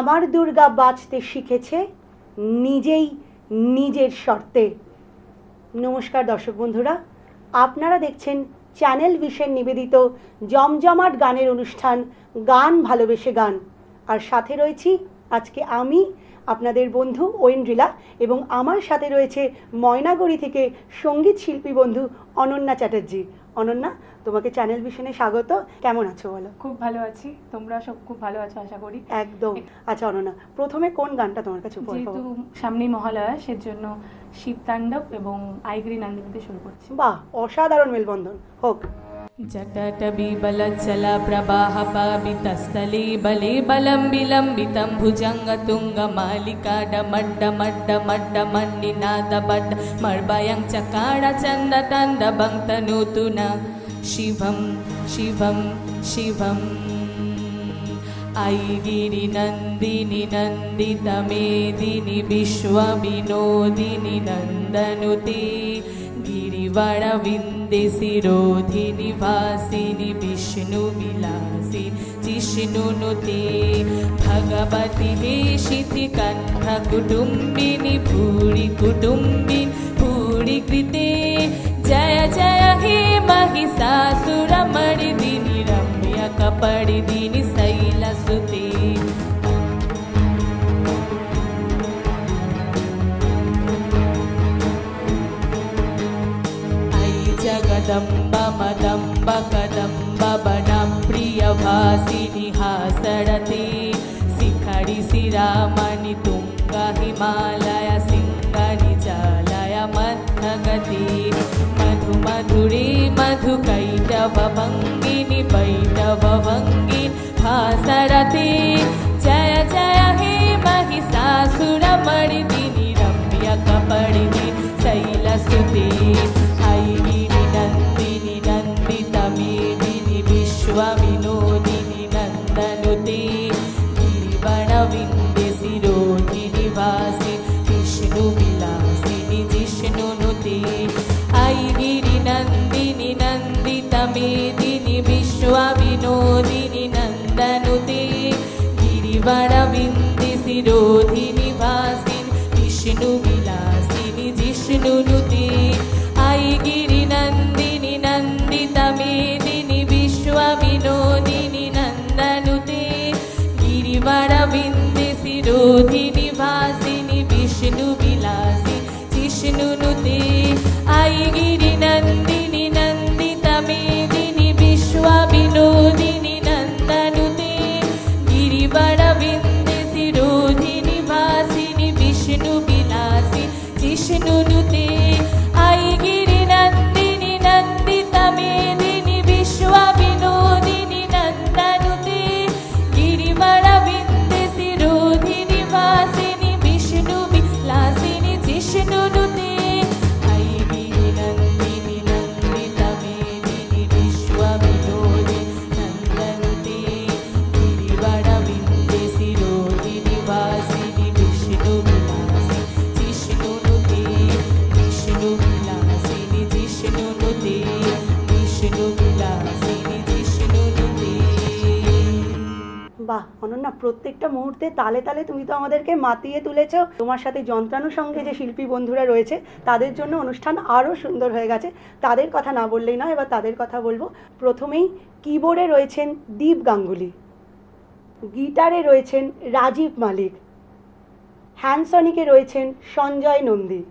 আমার দুর্গা বাঁচতে শিখেছে নিজেই নিজের শর্তে। নমস্কার দর্শক বন্ধুরা, আপনারা দেখছেন চ্যানেল ভিশন নিবেদিত জমজমাট গানের অনুষ্ঠান গান ভালোবেসে গান। আর সাথে রয়েছি আজকে আমি আপনাদের বন্ধু ঐন্দ্রিলা, এবং আমার সাথে রয়েছে ময়নাগুড়ি থেকে সঙ্গীত শিল্পী বন্ধু অনন্যা চ্যাটার্জি। অনন্যা, তোমাকে চ্যানেল ভিশনে স্বাগত। কেমন আছো বলো? খুব ভালো আছি, তোমরা সব খুব ভালো আছো আশা করি। একদম। আচ্ছা অনন্যা, প্রথমে কোন গানটা তোমার কাছে উপহার পাবো? যেহেতু সামনেই মহালয়া, সেজন্য শিবতাণ্ডব এবং আইগিরি নান্দিনীতে শুরু করছি। বাহ, অসাধারণ মেলবন্ধন হোক। जटटबी बलचला प्रवाह पावितस्थले बले बलं विलम्बितं भुजङ्गतुङ्गमालिका डमड्डमड्डमड्डमण्डिनादबड्ड मर्भयं चकार चन्दतन्दबं तनोतु न शिवं शिवं शिवम् ऐगिरि नन्दिनि नन्दितमेदिनि विश्वविनोदिनि नन्दनुते गिरिवरविन्दे शिरोधिनि वासिनि विष्णुविलासिनि जिष्णुनुते भगवति हेशिति कण्ठकुटुम्बिनि भूरि कुटुम्बिनि भूरि कृते जय जय हे महिषासुरमर्दिनि रम्यकपर्दिनि शैलसुते जगदम्ब मदम्ब कदम्ब वनं प्रियभासिनि हासरते शिखरि शिरामणि तुङ्ग हिमालय सिंहनि जालय मध्यगते मधु मधुरे मधुकैटभभङ्गिनि पैटभभङ्गिनि हासरते जय जय हे महिषासुरमर्दिनि रम्यकपर्दिनि शैलसुते ऐगिरि नन्दिनि नन्दितमेदिनि विश्वविनोदिनि नन्दनुते गिरिवरविन्दे शिरोधिनि वासिनि विष्णुविलासिनि जिष्णुनुते ऐगिरि नन्दिनि नन्दितमेदिनि विश्वविनोदिनि नन्दनुते गिरिवरविन्दे शिरोधिनि वासिनि विष्णुविलासिनि जिष्णुनुते ऐगिरि नन्दिनि नन्दितमेदिनि विश्वविनोदिनि नन्दनुते गिरिवरविन्दे शिरोधिनि वासिनि विष्णुविलासिनि जिष्णुनुते ऐगिरि नन्दिनि नन्दितमेदिनि विश्वविनोदिनि नन्दनुते गिरिवरविन्दे शिरोधिनि वासिनि विष्णुविलासिनि जिष्णुनुते ऐगिरि नन्दिनि नन्दितमेदिनि विश्वविनोदिनि नन्दनुते गिरिवरविन्दे शिरोधिनि वासिनि विष्णुविलासिनि जिष्णुनुते ऐगिरि नन्दिनि नन्दितमेदिनि विश्वविनोदिनि नन्दनुते गिरिवरविन्दे शिरोधिनि वासिनि विष्णुविलासिनि जिष्णुनुते विष्णुविलासिनि जिष्णुनुते विष्णुविलासिनि जिष्णुनुते। বাহ অনন্যা, প্রত্যেকটা মুহূর্তে তালে তালে তুমি তো আমাদেরকে মাতিয়ে তুলেছো। তোমার সাথে যন্ত্রাণুর সঙ্গে যে শিল্পী বন্ধুরা রয়েছে তাদের জন্য অনুষ্ঠান আরও সুন্দর হয়ে গেছে। তাদের কথা না বললেই নয়, এবার তাদের কথা বলবো। প্রথমেই কিবোর্ডে রয়েছেন দীপ গাঙ্গুলি, গিটারে রয়েছেন রাজীব মালিক, হ্যান্ডসনিকে রয়েছেন সঞ্জয় নন্দী,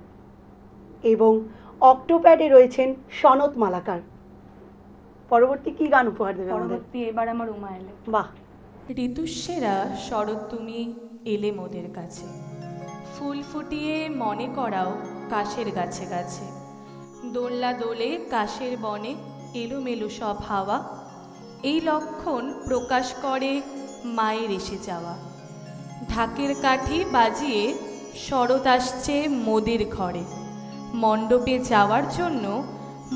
এবং অক্টোপ্যাডে রয়েছেন সনত মালাকার। পরবর্তী কি গান উপহার দেবে আমাদের? পরবর্তী এবার আমার উমা এলে। বাহ। ঋতুস্বেরা শরৎ তুমি এলে মোদের কাছে, ফুল ফুটিয়ে মনে করাও কাশের গাছে গাছে, দোল্লা দোলে কাশের বনে এলোমেলো সব হাওয়া, এই লক্ষণ প্রকাশ করে মায়ের এসে যাওয়া। ঢাকের কাঠি বাজিয়ে শরৎ আসছে মোদের ঘরে, মণ্ডপে যাওয়ার জন্য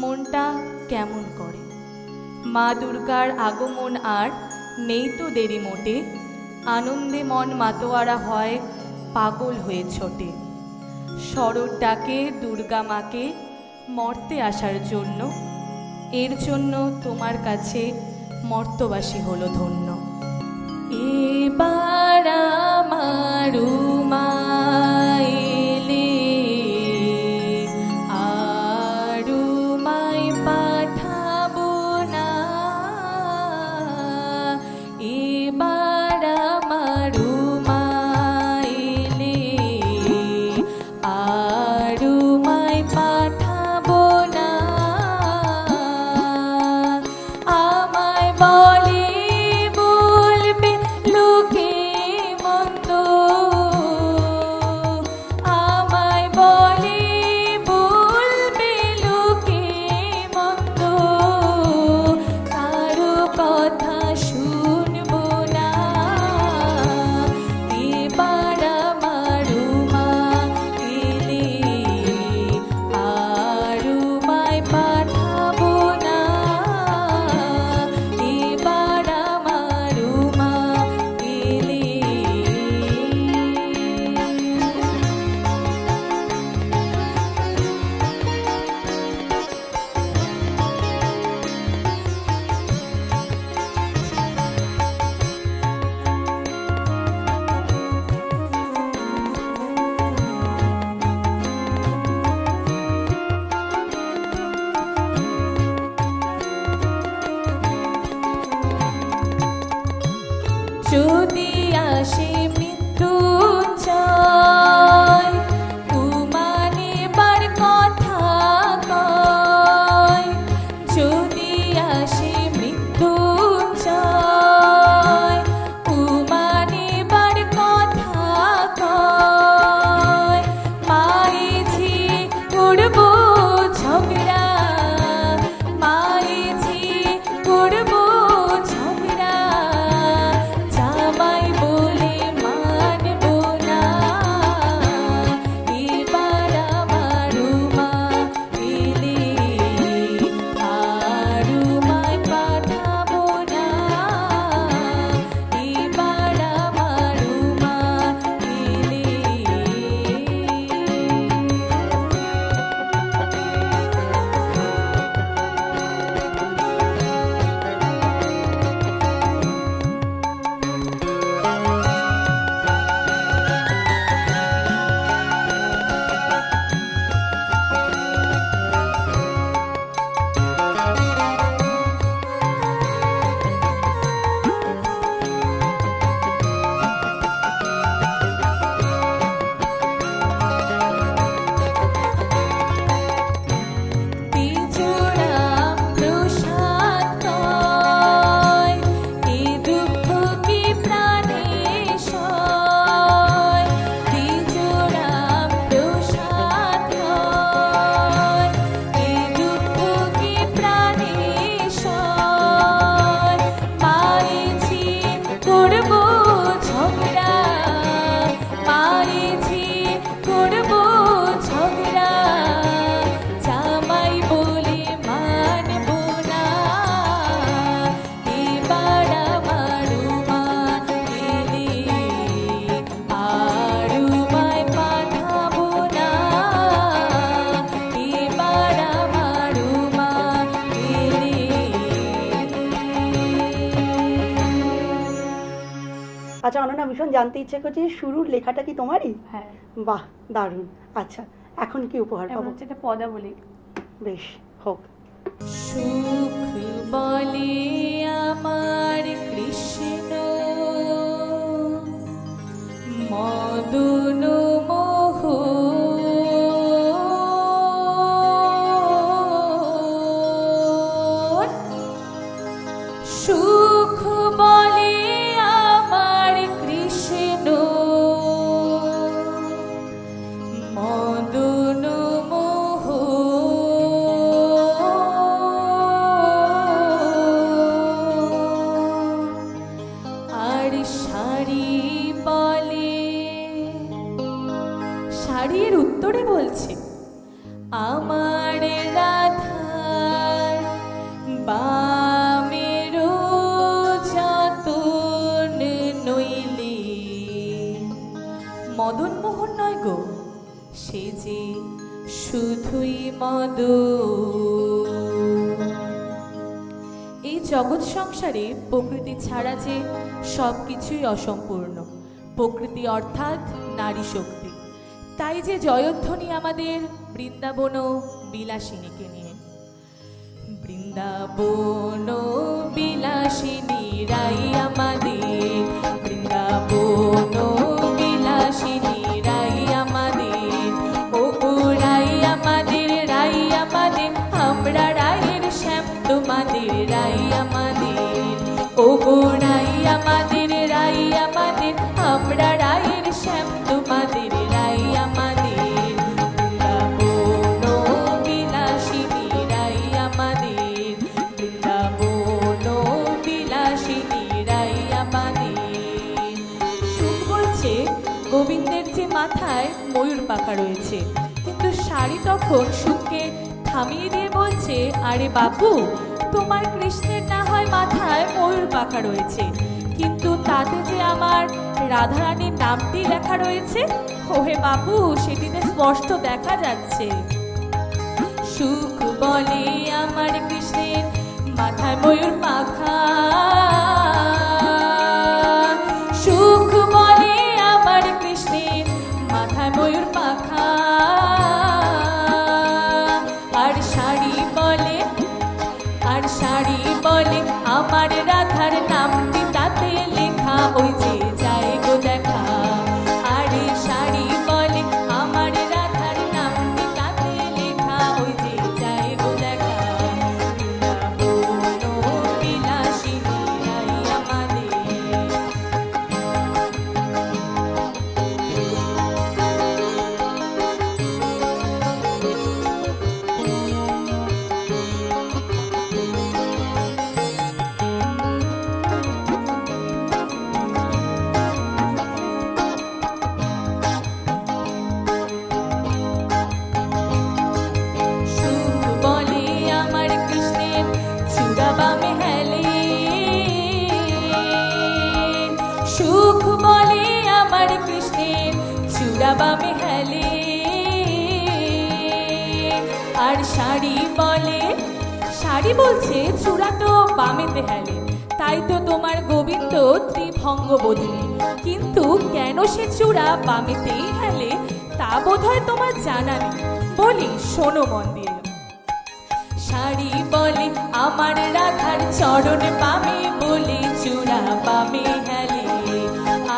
মনটা কেমন করে। মা দুর্গার আগমন আর নেই তো দেরি মোটে, আনন্দে মন মাতোয়ারা হয় পাগল হয়ে ছোটে। শরৎ ডাকে দুর্গা মাকে মর্তে আসার জন্য, এর জন্য তোমার কাছে মর্তবাসী হলো ধন্য। এবার রুমা এলে আর রুমায় পাঠাবো না, এবার আমার রুমা এলে আর রুমায় পাঠাবো না। আমায় বলে বলবে লোকে মন্দ, আমায় বলে বলবে লোকে মন্দ, কারো কথা শুনবো না, এবার আমার রুমা এলে আর রুমায় পাঠাবো না, এবার আমার রুমা এলে। যদি আসে মৃত্যুঞ্জয় উমানেবার কথা কয়, যদি আসে মৃত্যুঞ্জয় উমানেবার কথা কয়, মায়েঝি করবো ঝগড়া, মায়েঝি করবো ঝগড়া, জামাই বলে মানবো না, এবার আমার রুমা এলে আর রুমায় পাঠাবো না, এবার আমার রুমা এলে। বিজোড়া প্রসাদ কয়, এ দুঃখ কি প্রাণে সয়, বিজোড়া প্রসাদ কয়, এ দুঃখ কি প্রাণে সয়, মায়েঝি করবো ঝগড়া, মায়েঝি করবো ঝগড়া, জামাই বলে মানবো না, এবার আমার রুমা এলে আর রুমায় পাঠাবো না, এবার আমার রুমা এলে। আচ্ছা অনন্যা, ভীষণ জানতে ইচ্ছে করছে শুরুর লেখাটা কি তোমারই? হ্যাঁ, বাহ, দারুণ। আচ্ছা, এখন কি উপহার এখন পাবো? হচ্ছে এটা পদা বলি। বেশ, হোক। সুখ বলে আমার কৃষ্ণ মদন মোহ, সুখ বলে আমার কৃষ্ণ মদন মোহ, আর শাড়ি বলে, শাড়ির উত্তরে বলছে আমার রাধার বামের যতন নইলে, মদন মোহন নয় গো, সে যে শুধুই মদ। এই জগৎ সংসারে প্রকৃতি ছাড়া যে সব কিছুই অসম্পূর্ণ, প্রকৃতি অর্থাৎ নারী শক্তি। তাই যে জয়ধ্বনি আমাদের বৃন্দাবন বিলাসিনীকে নিয়ে। বৃন্দাবন বিলাসিনী রাই আমাদের, বৃন্দাবন বিলাসিনী রাই আমাদের, ও রাই আমাদের, রাই আমাদের, আমরা রায়ের শ্যাম তোমাদের রাই আমাদের, ও রাই আমাদের, রাই আমাদের, আমরা রায়ের শ্যাম তোমাদের রাই আমাদের, বৃন্দাবন বিলাসিনী রাই আমাদের, বৃন্দাবন বিলাসিনী রাই আমাদের। সুখ বলছে গোবিন্দের যে মাথায় ময়ূর পাখা রয়েছে, কিন্তু শাড়ি তখন সুখকে থামিয়ে দিয়ে বলছে, আরে বাপু, তোমার কৃষ্ণের না হয় মাথায় ময়ূর পাখা রয়েছে, কিন্তু তাতে যে আমার রাধারানীর নামটি লেখা রয়েছে, ওহে বাপু, সেটিতে স্পষ্ট দেখা যাচ্ছে। সুখ বলে আমার কৃষ্ণের মাথায় ময়ূর পাখা, সুখ বলে আমার কৃষ্ণের মাথায় ময়ূর পাখা, আর শাড়ি বলে, আর শাড়ি বলে আমার রাধার নামটি তাতে লেখা, ওই যে যায় গো দেখা। আরে শাড়ি বলে আমার রাধার নামটি তাতে লেখা, ওই যে যায় গো দেখা। বৃন্দাবন বিলাসিনী রাই আমাদের। সুখ বলে আমার কৃষ্ণের চূড়া বামে হেলে, সুখ বলে আমার কৃষ্ণের চূড়া বামে হেলে, আর শাড়ি বলে, শাড়ি বলছে চূড়া তো বামেতে হেলে, তাই তো তোমার গোবিন্দ ত্রিভঙ্গ বোধিনী, কিন্তু কেন সে চূড়া বামেতেই হেলে তা বোধহয় তোমার জানা নেই। বলি শোনো মন দিয়ে। শাড়ি বলে আমার রাধার চরণ বামে বলে চূড়া বামে হেলে,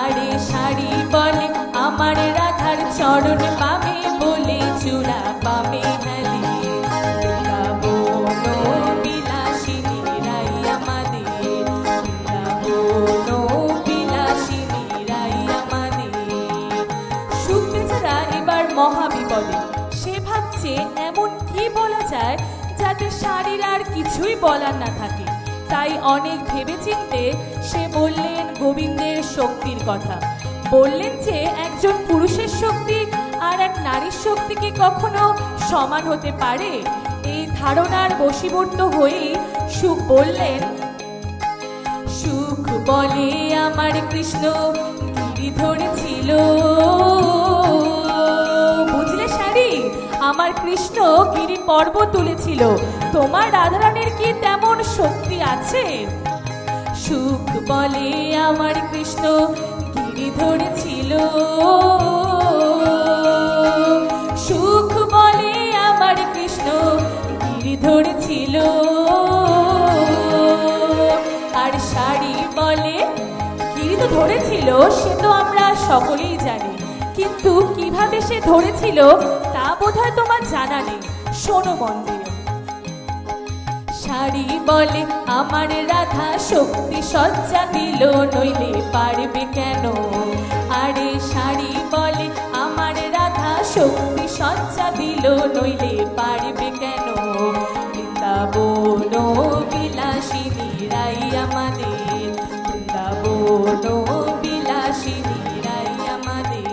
আরে শাড়ি বলে আমার রাধার চরণ বামে বলে চূড়া বামে হেলে। বৃন্দাবন বিলাসিনী রাই আমাদের, বৃন্দাবন বিলাসিনী রাই আমাদের। সুখ বেচারা এবার মহাবিপদে, সে ভাবছে এমন কি বলা যায় যাতে শাড়ির আর কিছুই বলার না থাকে। তাই অনেক ভেবেচিন্তে সে বললেন গোবিন্দের শক্তির কথা। বললেন যে একজন পুরুষের শক্তি আর এক নারীর শক্তি কি কখনো সমান হতে পারে? এই ধারণার বশীভূত হয়েই সুখ বললেন, সুখ বলে আমার কৃষ্ণ গিরি ধরেছিল, বুঝলে শাড়ি, আমার কৃষ্ণ গিরি পর্ব তুলেছিল, তোমার রাধারানীর কি তেমন শক্তি আছে? সুখ বলে আমার কৃষ্ণ গিরি ধরেছিল, সুখ বলে আমার কৃষ্ণ গিরি ধরেছিল, আর শাড়ি বলে গিরি তো ধরেছিল সে তো আমরা সকলেই জানি, কিন্তু কিভাবে সে ধরেছিল তা বোধহয় তোমার জানা নেই। শোনো মন দিয়ে। শাড়ি বলে আমার রাধা শক্তি সজ্জা দিল, নইলে পারবে কেন? আরে শাড়ি বলে আমার রাধা শক্তি সজ্জা দিল, নইলে পারবে কেন? বৃন্দাবন বিলাসিনী রাই আমাদের, বৃন্দাবন বিলাসিনী রাই আমাদের।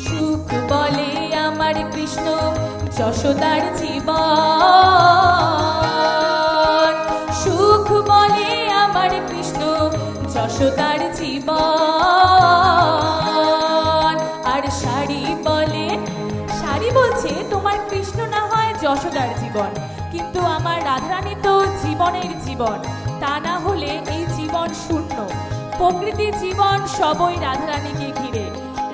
সুখ বলে আমার কৃষ্ণ যশোদার জীবন, সুখ বলে যশোদার জীবন। আর শাড়ি বলে, শাড়ি বলছে তোমার কৃষ্ণ না হয় যশোদার জীবন, কিন্তু আমার রাধারানী তো জীবনের জীবন, তা না হলে এই জীবন শূন্য। প্রকৃতির জীবন সবই রাধারানীকে ঘিরে,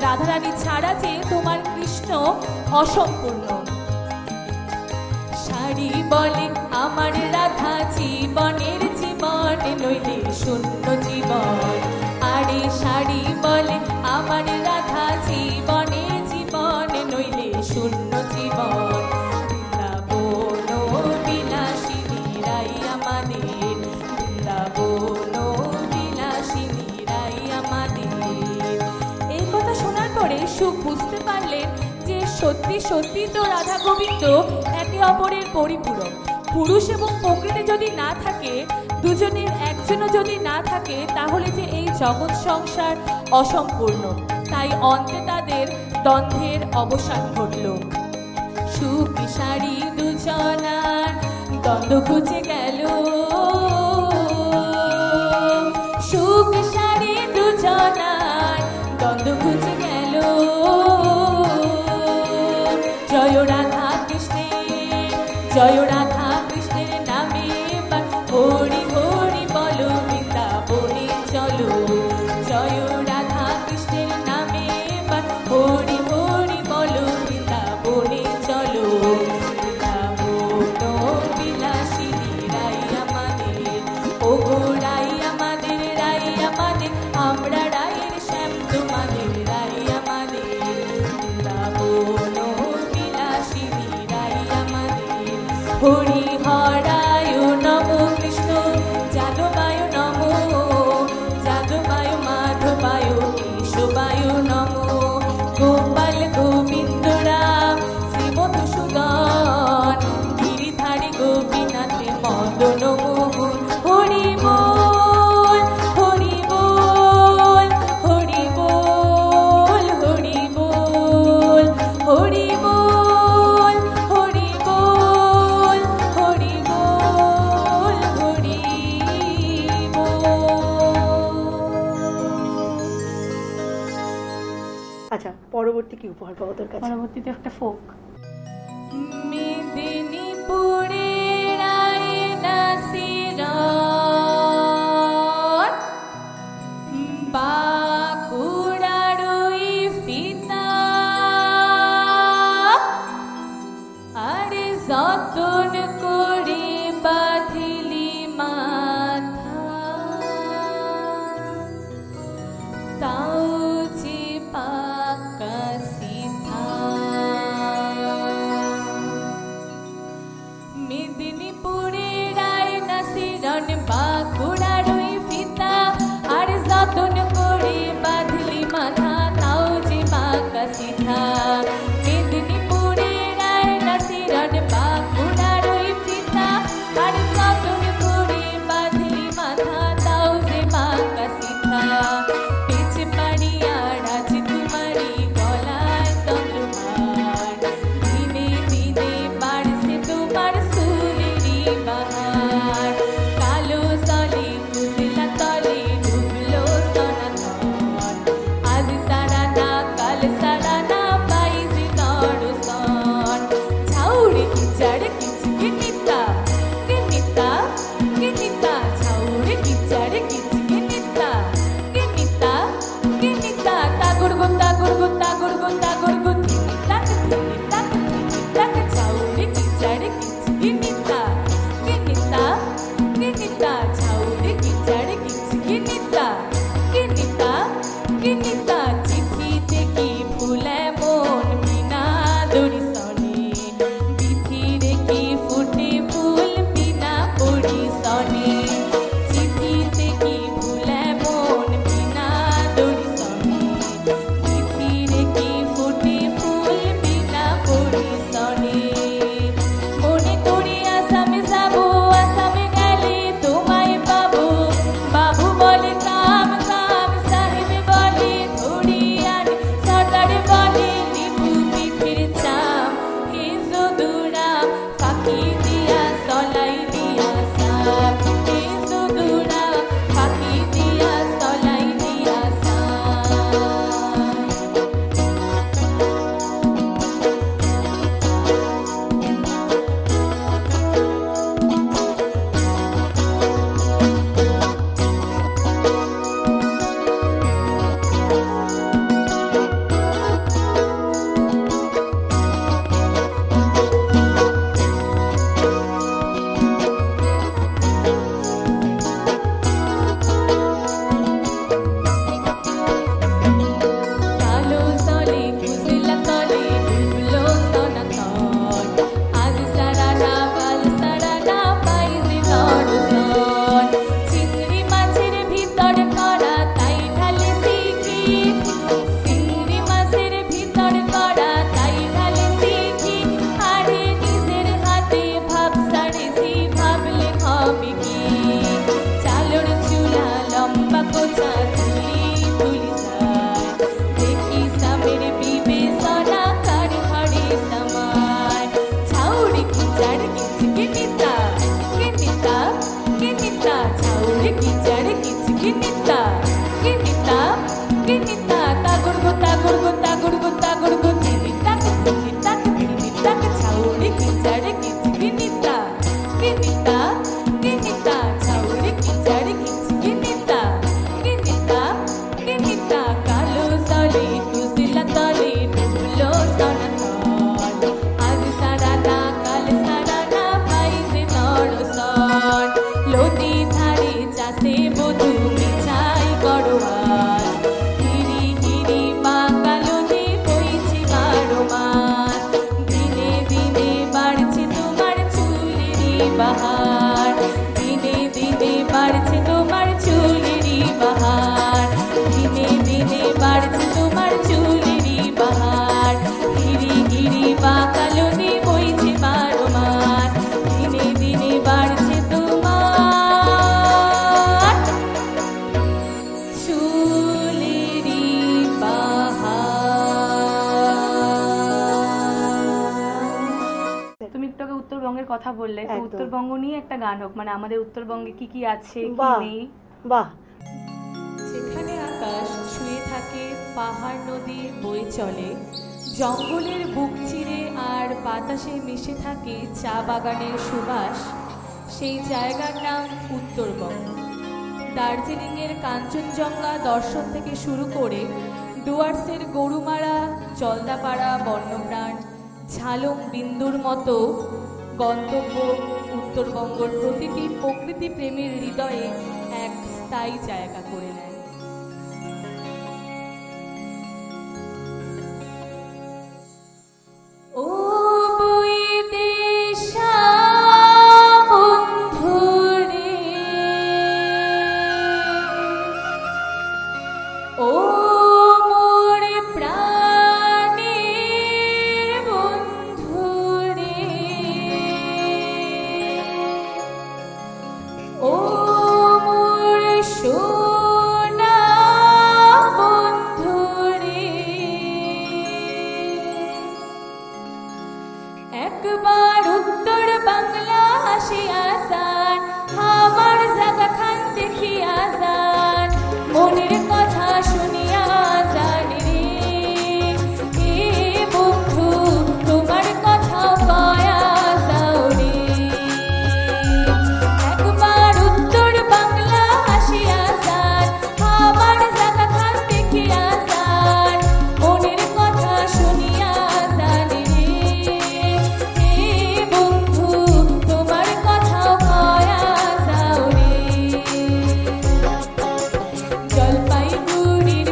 রাধারানী ছাড়া যে তোমার কৃষ্ণ অসম্পূর্ণ। শাড়ি বলে আমার রাধা জীবনের জীবন, নইলে শূন্য জীবন। আরে শাড়ি বলে আমার রাধা জীবনের জীবন, নইলে শূন্য জীবন। বৃন্দাবন বিলাসিনী রাই আমাদের, বৃন্দাবন বিলাসিনী রাই আমাদের। এই কথা শোনার পরে সুখ বুঝতে পারলেন যে সত্যি সত্যি তো রাধা গোবিন্দ একে অপরের পরিপূরক। পুরুষ এবং প্রকৃতি যদি না থাকে, দুজনের একজনও যদি না থাকে, তাহলে যে এই জগৎ সংসার অসম্পূর্ণ। তাই অন্তে তাদের দ্বন্দ্বের অবসান ঘটল। সুখী শাড়ি দুজনার দ্বন্দ্ব খুঁজে গেল, সুখ শাড়ি দুজনার দ্বন্দ্ব খুঁজে গেল। জয় রাধা কৃষ্ণের, জয় রাধা কৃষ্ণের নামে হরি হরি বলো, বৃন্দাবনে চলো। জয় রাধা কৃষ্ণের নামে হরি হরি বলো, বৃন্দাবনে চলো। বৃন্দাবন বিলাসিনী রাই আমাদের, ও গো রাই আমাদের, রাই আমাদের, আমরা রায়ের শ্যাম তোমাদের, রাই আমাদের। বৃন্দাবন বিলাসিনী রাই আমাদের। হরি হরায় নম কৃষ্ণ যাদবায় নম, যাদবায় মাধবায় কেশবায় নম। গোপাল গোবিন্দ রাম শ্রীমধুসূদন, গিরিধারী গোপীনাথে মদন মোহন। হরি বল, হরি বল, হরি বল, হরি বল, হরি বল, হরি বল, হরি বল, হরি বল। আচ্ছা, পরবর্তী কি উপহার পাবো তোর কাছে? পরবর্তীতে একটা ফোক। মেদিনীপুরের আয়না শিরন, বাঁকুড়ার ওই ফিতা, আরে যতন করে বাঁধিলি মাথা, তাও যে পাকা সিধা। মেদিনীপুরের আয়না শিরন, বাঁকুড়ার ওই ফিতা, আর যতন করে বাঁধলি মাথা, তাও যে পাকা সিধা। মেদিনীপুরের আয়না শিরন, বাঁকুড়ার ওই ফিতা, আর যতন করে বাঁধলি মাথা, তাও যে পাকা সিধা। পেছে পাড়িয়া রাজকুমারী গলায় তলোয়ার, দিনে দিনে বাড়ছে তোমার চুলেরই বাহার। কালো জলে কুজলা তলে ডুবলো সনাতন, আজ সারা না কাল সারা না পাইছে দর্শন। ছাউড়ে কিচাড় কিচকে নিতা, কে নিতা, কে নিতা, ছাউড়ে কিচাড় কিচকে নিতা, কে নিতা, কে নিতা। তাগুর গো তাগুর গো তাগুর গো তাগুর গো, নিতা নিতা নিতা, ছাউড়ে কিচাড় কিচকে নিতা, কে নিতা, কে নিতা, ছাউড়ে কিচাড় কিচকে নিতা, কে নিতা, কে নিতা। চিঠিতে কি ফুলে মন বিনা দর্শনে, বিধিরে কি ফুটে ফুল বিনা পরিশনে। চিঠিতে কি ফুলে মন বিনা দর্শনে, বিধিরে কি ফুটে ফুল বিনা বাহার, দিনে দিনে বাড়ছে তোমার চুলেরই বাহার, দিনে দিনে বাড়ছে তোমার চুলেরই বাহার, গিরি গিরি বাঁকালনে বইছে মারোমার, দিনে দিনে বাড়ছে তোমার চুলেরই বাহার। তুমি একটু আগে উত্তরবঙ্গের কথা বললে, তো একদম। উত্তরবঙ্গ নিয়ে একটা গান হোক, মানে আমাদের উত্তরবঙ্গে কি কি আছে কি বাহ। নেই। বাহ, যেখানে আকাশ ছুঁয়ে থাকে, পাহাড় নদী বয়ে চলে, জঙ্গলের বুক চিরে আর বাতাসে মিশে থাকে চা বাগানের সুবাস, সেই জায়গার নাম উত্তরবঙ্গ। দার্জিলিংয়ের কাঞ্চনজঙ্ঘা দর্শন থেকে শুরু করে ডুয়ার্সের গরুমারা, জলদাপাড়া বন্যপ্রাণ, ঝালং বিন্দুর মতো গন্তব্য উত্তরবঙ্গের প্রতিটি প্রকৃতি প্রেমীর হৃদয়ে এক স্থায়ী জায়গা করে নেয়। ও বৈদেশা বন্ধুরে, ও মোর প্রাণের বন্ধুরে, ও মোর সোনা বন্ধুরে, একবার উত্তর বাংলা আসিয়া যান, আমার জায়গা খান দেখিয়া যান, মনের কথা শুনিয়া যান রে, এ বন্ধু তোমার কথা কয়া যাও রে, একবার উত্তর বাংলা আসিয়া যান, আমার জায়গা খান দেখিয়া যান, মনের কথা শুনিয়া যান রে, এ বন্ধু তোমার কথা কয়া যাও রে। জলপাইগুড়ির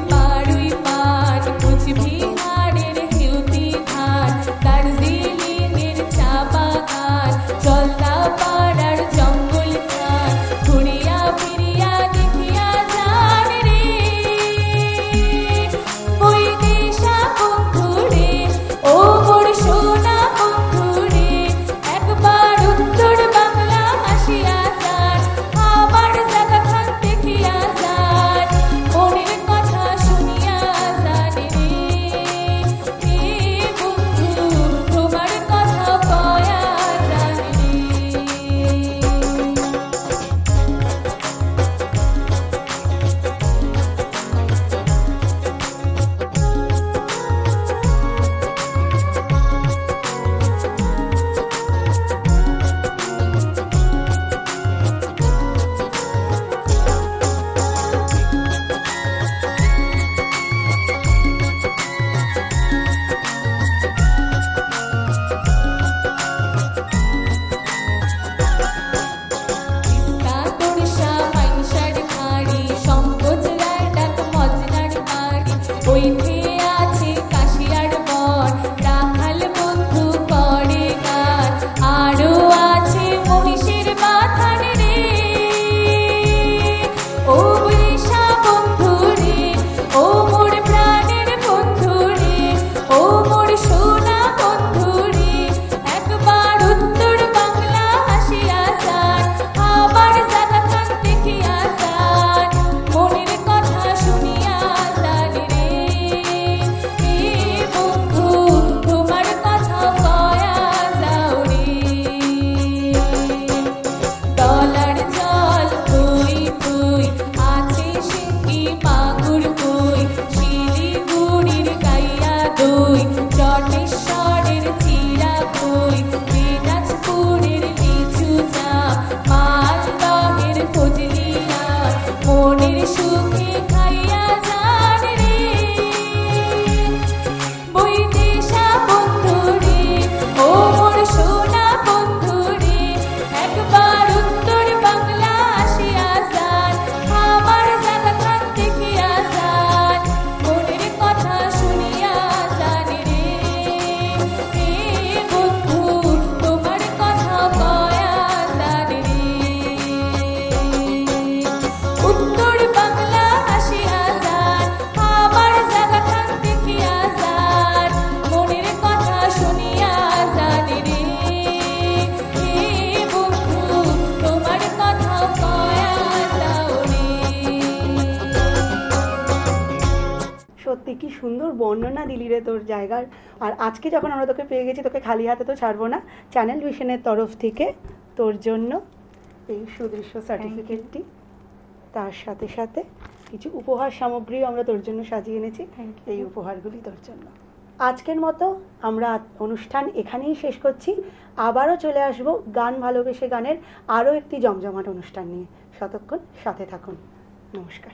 সুন্দর বর্ণনা দিলি রে তোর জায়গার। আর আজকে যখন আমরা তোকে পেয়ে গেছি, তোকে খালি হাতে তো ছাড়বো না। চ্যানেল ভিশনের তরফ থেকে তোর জন্য এই সুদৃশ্য সার্টিফিকেটটি, তার সাথে সাথে কিছু উপহার সামগ্রীও আমরা তোর জন্য সাজিয়ে এনেছি। Thank you. এই উপহারগুলি তোর জন্য। আজকের মতো আমরা অনুষ্ঠান এখানেই শেষ করছি। আবারও চলে আসব গান ভালোবেসে গানের আরও একটি জমজমাট অনুষ্ঠান নিয়ে। ততক্ষণ সাথে থাকুন। নমস্কার।